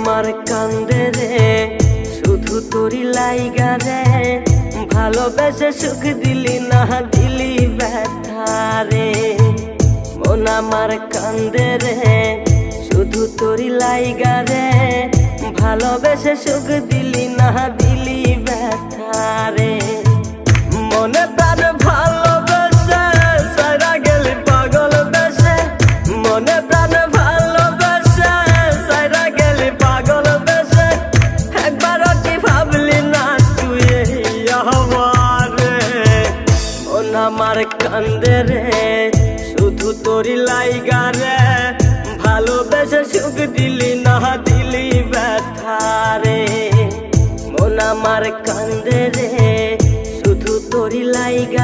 আমার কান্দে রে শুধু তোরি লাইগা রে, ভালোবেসে সুখ দিলি না দিলি ব্যথা রে। মন আমার কান্দে রে শুধু তোরি লাইগা রে, ভালোবেসে সুখ দিলি না দিলি ব্যথা রে। মনে প্রাণ ভালোবেসে সারা গেলি পাগল বেশে, মনে প্রাণ ভালোবেসে সারা গেলি পাগল বেশে, একবারও কি ভাবলি না তুই আমারে। মন আমার কান্দে রে শুধু তোরি লাইগা রে, ভালোবেসে সুখ দিলি না দিলি ব্যথা রে। মন আমার কান্দে রে শুধু তোরি লাইগা।